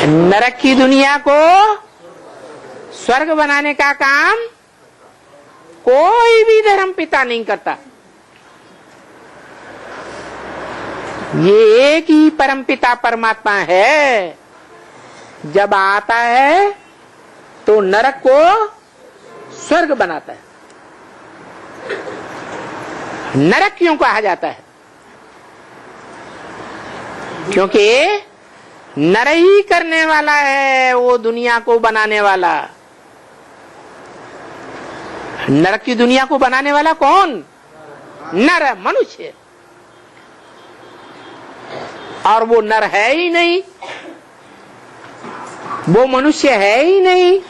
नरक की दुनिया को स्वर्ग बनाने का काम कोई भी धर्म पिता नहीं करता। ये एक ही परम पिता परमात्मा है। जब आता है तो नरक को स्वर्ग बनाता है। नरक क्यों कहा जाता है? क्योंकि नर ही करने वाला है वो दुनिया को बनाने वाला। नरक की दुनिया को बनाने वाला कौन? नर, मनुष्य। और वो नर है ही नहीं, वो मनुष्य है ही नहीं।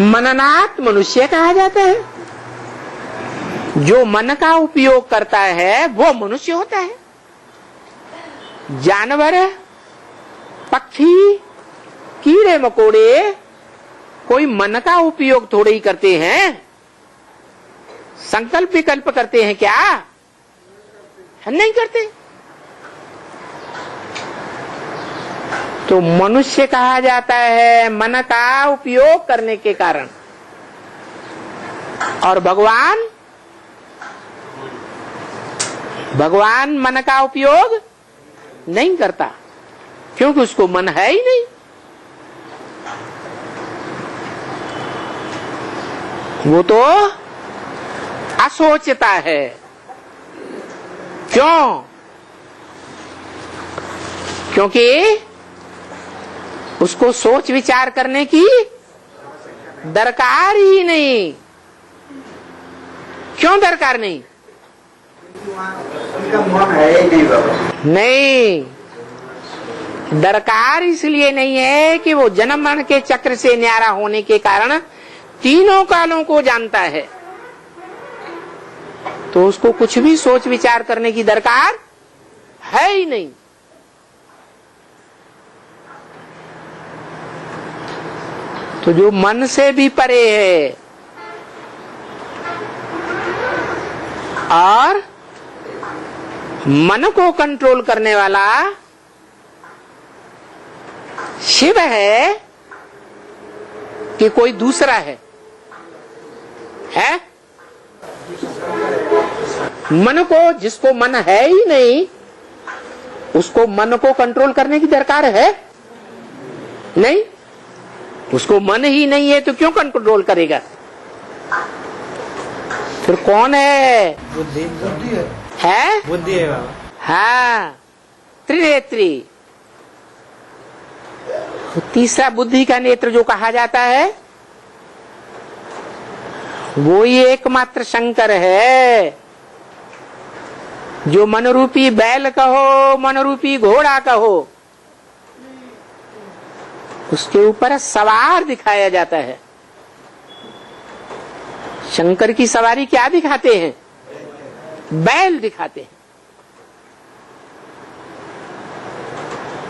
मननात् मनुष्य कहा जाता है। जो मन का उपयोग करता है वो मनुष्य होता है। जानवर, पक्षी, कीड़े मकोड़े कोई मन का उपयोग थोड़े ही करते हैं। संकल्प विकल्प करते हैं क्या? नहीं करते। तो मनुष्य कहा जाता है मन का उपयोग करने के कारण। और भगवान मन का उपयोग नहीं करता, क्योंकि उसको मन है ही नहीं। वो तो असोचता है, क्यों? क्योंकि उसको सोच विचार करने की दरकार ही नहीं। क्यों दरकार नहीं? उनका मन है ही नहीं बाबा। नहीं, दरकार इसलिए नहीं है कि वो जन्म मरण के चक्र से न्यारा होने के कारण तीनों कालों को जानता है, तो उसको कुछ भी सोच विचार करने की दरकार है ही नहीं। तो जो मन से भी परे है और मन को कंट्रोल करने वाला शिव है कि कोई दूसरा है? मन को, जिसको मन है ही नहीं, उसको मन को कंट्रोल करने की दरकार है नहीं। उसको मन ही नहीं है तो क्यों कंट्रोल करेगा? फिर कौन है? बुद्धि है। है बुद्धि है बाबा। हाँ, त्रिनेत्री। तीसरा बुद्धि का नेत्र जो कहा जाता है वो ही एकमात्र शंकर है, जो मनरूपी बैल कहो, मनरूपी घोड़ा कहो, उसके ऊपर सवार दिखाया जाता है। शंकर की सवारी क्या दिखाते हैं? बैल दिखाते हैं।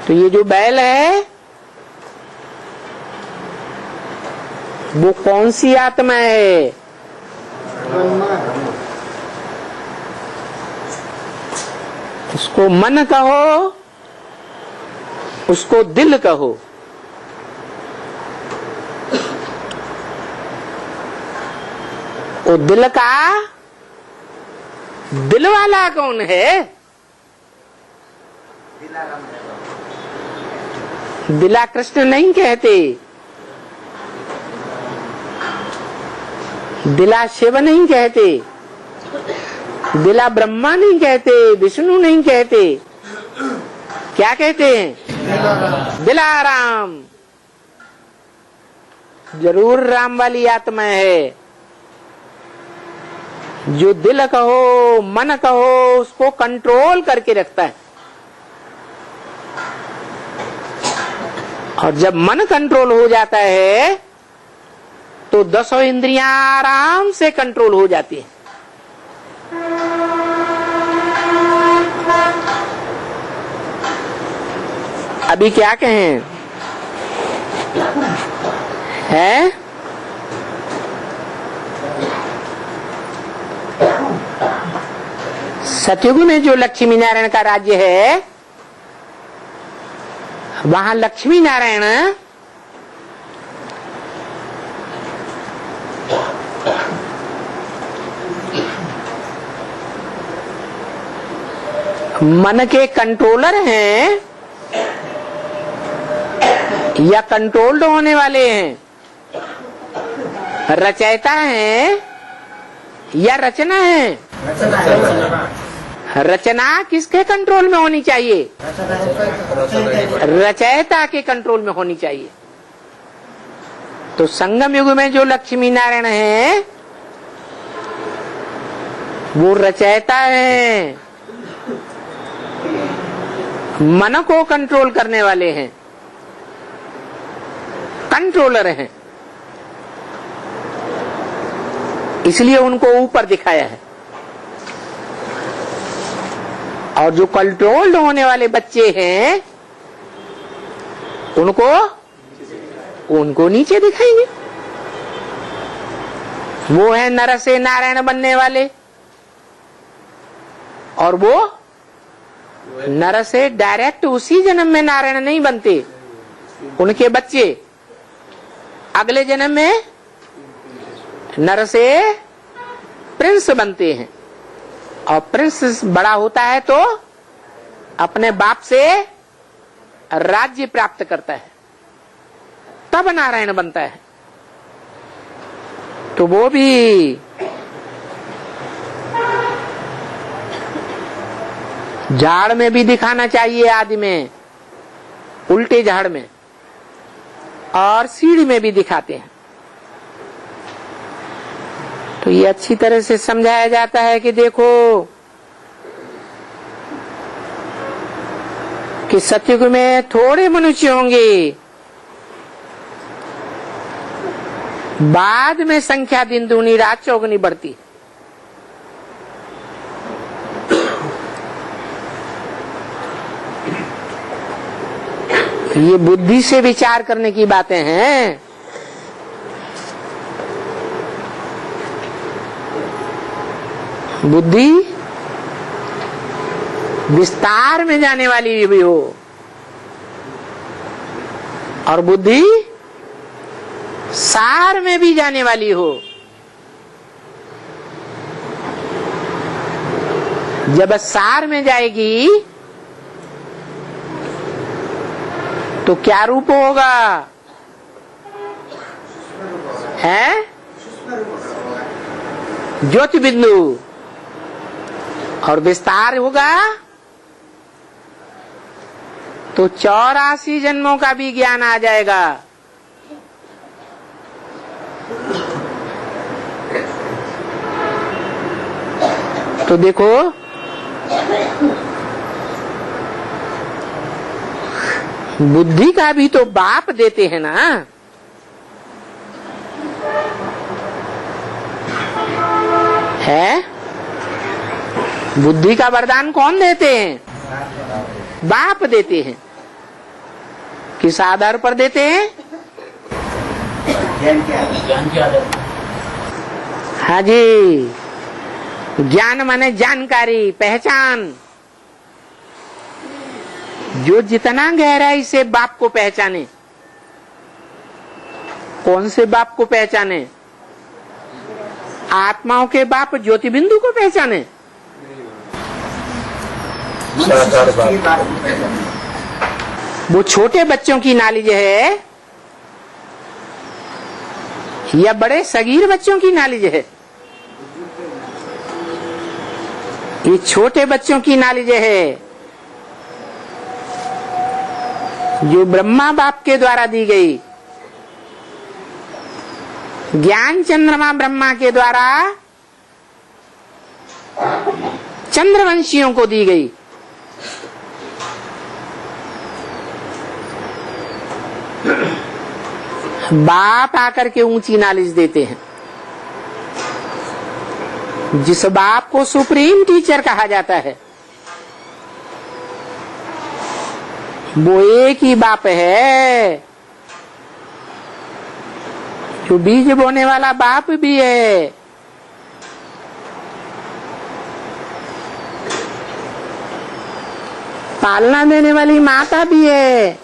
तो ये जो बैल है वो कौन सी आत्मा है? उसको मन कहो, उसको दिल कहो। वो दिल का दिल वाला कौन है? दिला कृष्ण नहीं कहते, दिला शिव नहीं कहते, दिला ब्रह्मा नहीं कहते, विष्णु नहीं कहते। क्या कहते हैं? दिलाराम। जरूर राम वाली आत्मा है। जो दिल कहो, मन कहो, उसको कंट्रोल करके रखता है। और जब मन कंट्रोल हो जाता है तो 10 इंद्रियां आराम से कंट्रोल हो जाती है। अभी क्या कहें? है सतयुग में जो लक्ष्मी नारायण का राज्य है, वहां लक्ष्मी नारायण मन के कंट्रोलर हैं या कंट्रोल्ड होने वाले हैं? रचयिता हैं या रचना है? रचना किसके कंट्रोल में होनी चाहिए? रचयिता के कंट्रोल में होनी चाहिए। तो संगम युग में जो लक्ष्मी नारायण है वो रचयिता है, मन को कंट्रोल करने वाले हैं, कंट्रोलर हैं। इसलिए उनको ऊपर दिखाया है। और जो कंट्रोल्ड होने वाले बच्चे हैं उनको नीचे दिखाएंगे। वो है नर से नारायण बनने वाले, और वो नर से डायरेक्ट उसी जन्म में नारायण नहीं बनते। उनके बच्चे अगले जन्म में नर से प्रिंस बनते हैं, और प्रिंस बड़ा होता है तो अपने बाप से राज्य प्राप्त करता है, तब नारायण बनता है। तो वो भी झाड़ में भी दिखाना चाहिए आदि में, उल्टे झाड़ में, और सीढ़ी में भी दिखाते हैं। तो ये अच्छी तरह से समझाया जाता है कि देखो कि सतयुग में थोड़े मनुष्य होंगे, बाद में संख्या दिन दूनी रात चौगुनी बढ़ती। ये बुद्धि से विचार करने की बातें हैं। बुद्धि विस्तार में जाने वाली भी हो और बुद्धि सार में भी जाने वाली हो। जब सार में जाएगी तो क्या रूप होगा? है ज्योति बिंदु। और विस्तार होगा तो 84 जन्मों का भी ज्ञान आ जाएगा। तो देखो बुद्धि का भी तो बाप देते हैं ना। है बुद्धि का वरदान कौन देते हैं? बाप देते हैं। किस आधार पर देते हैं? ज्ञान के आधार। हाँ जी, ज्ञान माने जानकारी, पहचान। जो जितना गहराई से बाप को पहचाने। कौन से बाप को पहचाने? आत्माओं के बाप ज्योति बिंदु को पहचाने। वो छोटे बच्चों की नॉलेज है या बड़े सगीर बच्चों की नॉलेज है? ये छोटे बच्चों की नॉलेज है जो ब्रह्मा बाप के द्वारा दी गई। ज्ञान चंद्रमा ब्रह्मा के द्वारा चंद्रवंशियों को दी गई। बाप आकर के ऊंची नॉलेज देते हैं। जिस बाप को सुप्रीम टीचर कहा जाता है वो एक ही बाप है जो बीज बोने वाला बाप भी है। पालना देने वाली माता भी है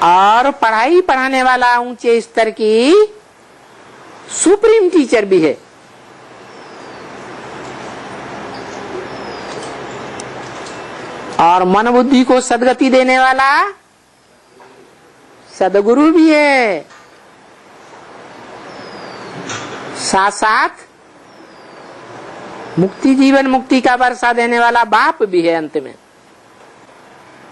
और पढ़ाई पढ़ाने वाला ऊंचे स्तर की सुप्रीम टीचर भी है। और मन बुद्धि को सदगति देने वाला सदगुरु भी है। साथ साथ मुक्ति जीवन मुक्ति का वर्षा देने वाला बाप भी है अंत में।